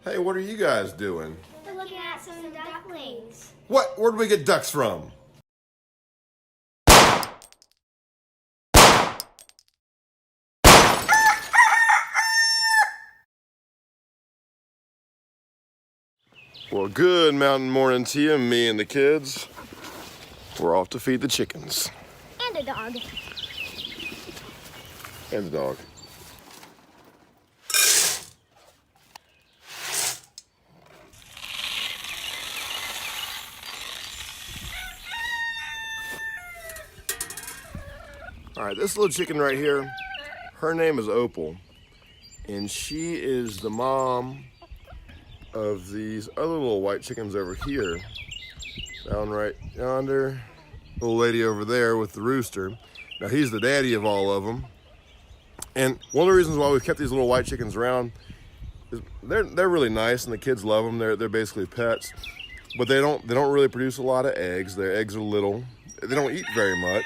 Hey, what are you guys doing? We're looking at some ducklings. What? Where do we get ducks from? Well, good mountain morning to you, me and the kids. We're off to feed the chickens. And a dog. And the dog. All right, this little chicken right here, her name is Opal, and she is the mom of these other little white chickens over here, down right yonder. Little lady over there with the rooster. Now he's the daddy of all of them. And one of the reasons why we've kept these little white chickens around is they're really nice and the kids love them. They're basically pets, but they don't really produce a lot of eggs. Their eggs are little. They don't eat very much.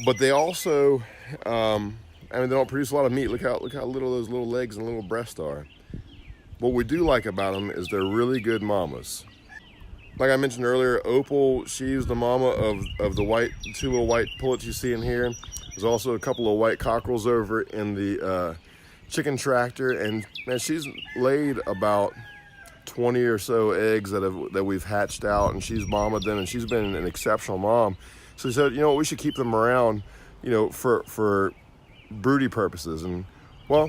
But they also, they don't produce a lot of meat. Look how little those little legs and little breasts are. What we do like about them is they're really good mamas. Like I mentioned earlier, Opal, she's the mama of the two little white pullets you see in here. There's also a couple of white cockerels over in the chicken tractor, and man, she's laid about 20 or so eggs that we've hatched out, and she's mamaed them, and she's been an exceptional mom. So we said, you know what, we should keep them around, for broody purposes. And well,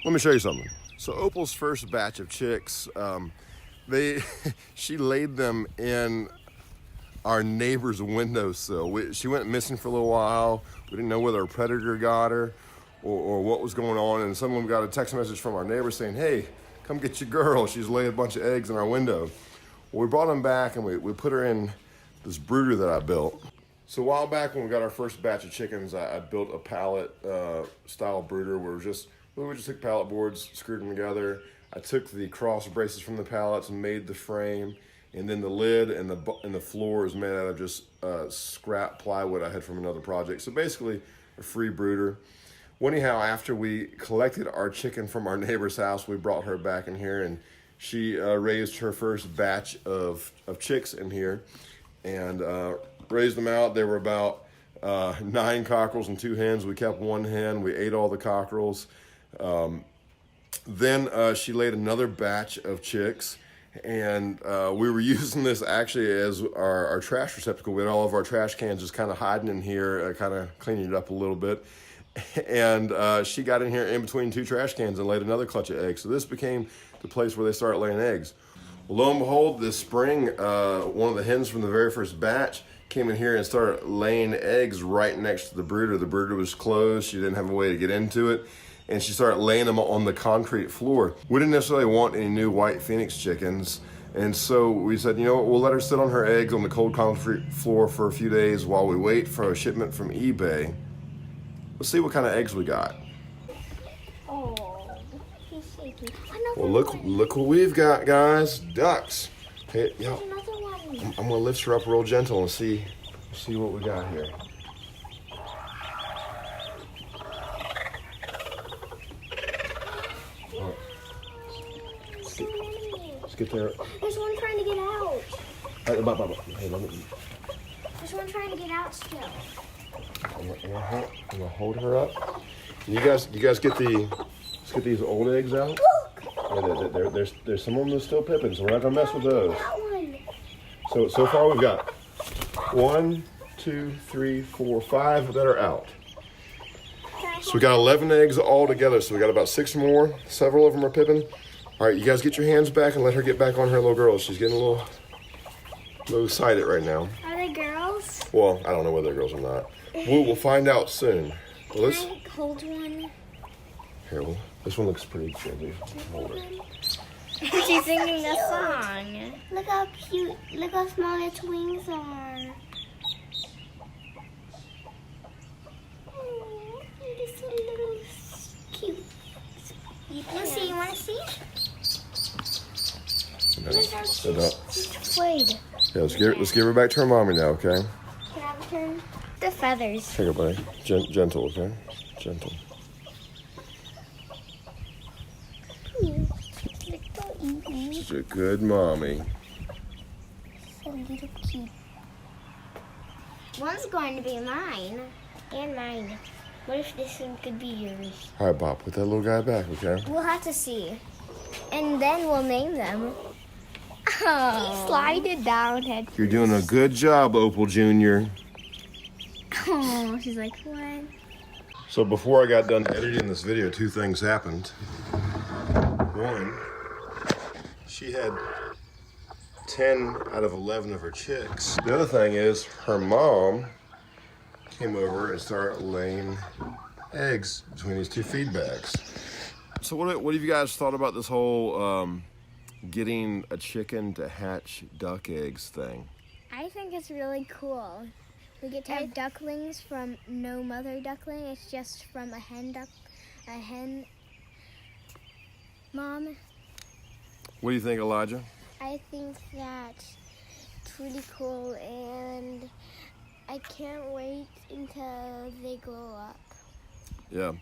let me show you something. So Opal's first batch of chicks, she laid them in our neighbor's windowsill. She went missing for a little while. We didn't know whether a predator got her or what was going on. And someone got a text message from our neighbor saying, hey, come get your girl. She's laid a bunch of eggs in our window. Well, we brought them back and we put her in this brooder that I built. So a while back when we got our first batch of chickens, I built a pallet style brooder where we just took pallet boards, screwed them together. I took the cross braces from the pallets and made the frame, and then the lid and the floor is made out of just scrap plywood I had from another project. So basically a free brooder. Well, anyhow, after we collected our chicken from our neighbor's house, we brought her back in here, and she raised her first batch of chicks in here, and raised them out. There were about 9 cockerels and 2 hens. We kept 1 hen. We ate all the cockerels. Then she laid another batch of chicks, and we were using this actually as our trash receptacle. We had all of our trash cans just kind of hiding in here, kind of cleaning it up a little bit. And she got in here in between 2 trash cans and laid another clutch of eggs. So this became the place where they started laying eggs. Well, lo and behold, this spring, one of the hens from the very first batch came in here and started laying eggs right next to the brooder. The brooder was closed. She didn't have a way to get into it. And she started laying them on the concrete floor. We didn't necessarily want any new white Phoenix chickens. And so we said, you know what, we'll let her sit on her eggs on the cold concrete floor for a few days while we wait for a shipment from eBay. Let's see what kind of eggs we got. Oh, he's shaky. Well, look what we've got, guys. Ducks. Hey, yo, Another one. I'm gonna lift her up real gentle and see what we got here. Let's get there. There's one trying to get out. Hey, let me. There's one trying to get out still. I'm gonna hold her up. You guys get let's get these old eggs out. Yeah, there's some of them that are still pipping, so we're not gonna mess with those. That one. So far we've got 1, 2, 3, 4, 5 that are out. So we got 11 eggs all together. So we got about 6 more. Several of them are pipping. All right, you guys get your hands back and let her get back on her little girl. She's getting a little excited right now. Are they girls? Well, I don't know whether they're girls or not. We'll find out soon. Well, let's Can I hold one? here. Well, this one looks pretty good. Hold her. She's singing a song. Look how cute. Look how small its wings are. Oh, it's so little cute. You see? You want to see? She's afraid. Yeah, let's give her back to her mommy now, okay? Can I have a turn? The feathers. Take her, buddy. Gentle, okay? Gentle. Little mommy. Such a good mommy. So little cute. One's going to be mine. And mine. What if this one could be yours? All right, Bob, put that little guy back, okay? We'll have to see. And then we'll name them. Oh. Slide it down, head. You're doing a good job, Opal Jr. Oh, she's like, what? So before I got done editing this video, two things happened. One, she had 10 out of 11 of her chicks. The other thing is her mom came over and started laying eggs between these two feed bags. So what have you guys thought about this whole getting a chicken to hatch duck eggs thing? I think it's really cool. We get to have ducklings from no mother duckling. It's just from a hen mom. What do you think, Elijah? I think that's pretty cool, and I can't wait until they grow up. Yeah.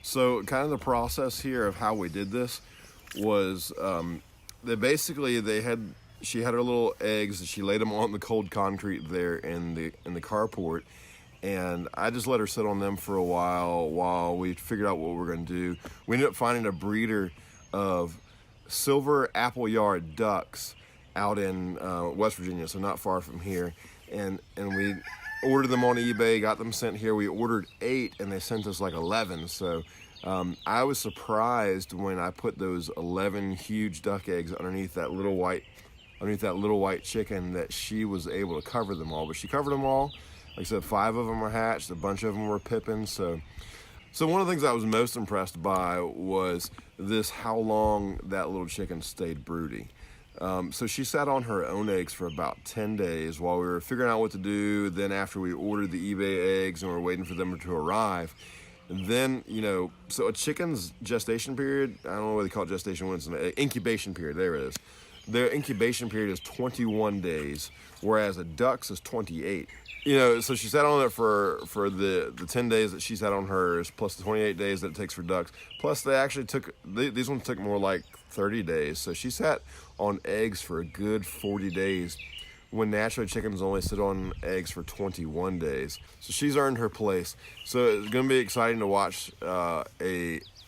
So kind of the process here of how we did this was she had her little eggs and she laid them on the cold concrete there in the carport, and I just let her sit on them for a while we figured out what we were going to do. We ended up finding a breeder of silver appleyard ducks out in West Virginia, so not far from here, and we ordered them on eBay, got them sent here. We ordered 8 and they sent us like 11, so I was surprised when I put those 11 huge duck eggs underneath that little white chicken that she was able to cover them all. But she covered them all. Like I said, 5 of them were hatched, a bunch of them were pippins. So one of the things I was most impressed by was how long that little chicken stayed broody. So she sat on her own eggs for about 10 days while we were figuring out what to do. Then after we ordered the eBay eggs and we were waiting for them to arrive, and then, so a chicken's gestation period, I don't know what they call it, gestation when it's an incubation period, there it is. Their incubation period is 21 days, whereas a duck's is 28. So she sat on it for the 10 days that she sat on hers, plus the 28 days that it takes for ducks. Plus they actually these ones took more like 30 days. So she sat on eggs for a good 40 days, when naturally chickens only sit on eggs for 21 days. So she's earned her place. So it's gonna be exciting to watch a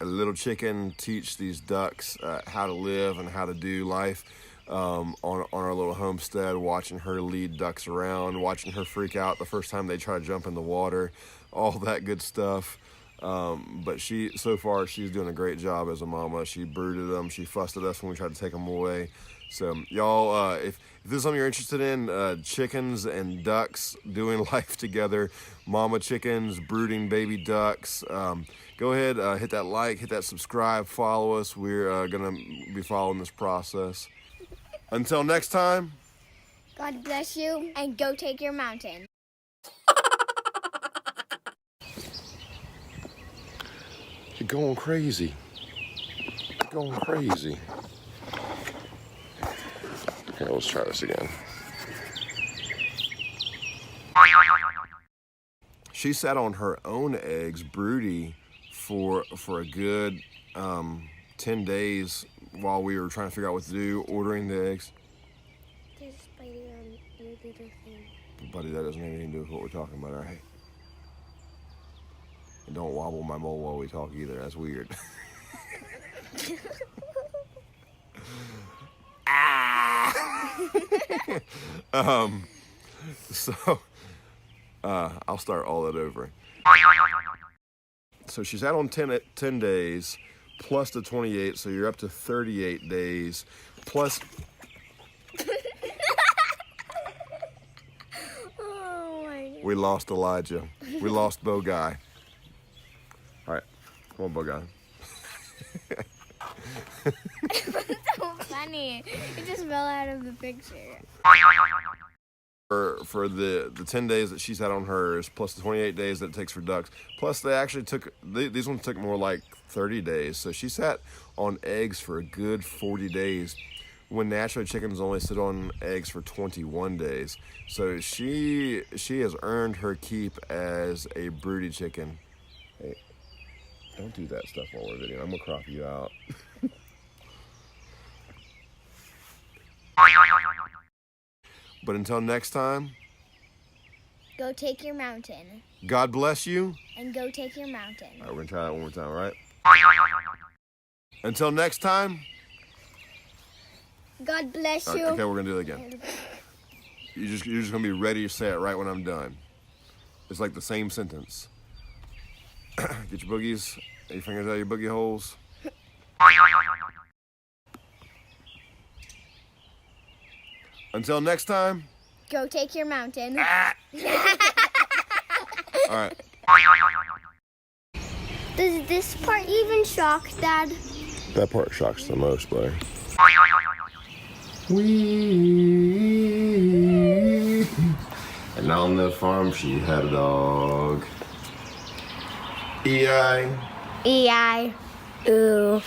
little chicken teach these ducks how to live and how to do life on our little homestead, watching her lead ducks around, watching her freak out the first time they try to jump in the water, all that good stuff. But so far she's doing a great job as a mama. She brooded them, she fussed at us when we tried to take them away. So y'all, if this is something you're interested in, chickens and ducks doing life together, mama chickens brooding baby ducks, go ahead, hit that like, hit that subscribe, follow us. We're gonna be following this process. Until next time, God bless you, and go take your mountain. You're going crazy. You're going crazy. Here, let's try this again. She sat on her own eggs, broody, for a good 10 days while we were trying to figure out what to do, ordering the eggs. There's a spider on your little thing. Buddy, that doesn't have anything to do with what we're talking about, all right? And don't wobble my mole while we talk either. That's weird. I'll start all that over. So she's out on 10 days plus the 28, so you're up to 38 days plus. Oh my God. We lost Elijah. We lost Bo Guy. All right, come on, Bo Guy. It was so funny. It just fell out of the picture. For the 10 days that she's had on hers, plus the 28 days that it takes for ducks, plus they actually these ones took more like 30 days. So she sat on eggs for a good 40 days, when naturally chickens only sit on eggs for 21 days. So she has earned her keep as a broody chicken. Hey, don't do that stuff while we're videoing. I'm gonna crop you out. But until next time, go take your mountain. God bless you. And go take your mountain. All right, we're gonna try that one more time, all right? Until next time. God bless you. Okay, we're gonna do it again. You're just gonna be ready to say it right when I'm done. It's like the same sentence. Get your boogies, your fingers out of your boogie holes. Until next time. Go take your mountain. All right. Does this part even shock, Dad? That part shocks the most, buddy. And on the farm she had a dog. E-I. E-I. Ooh.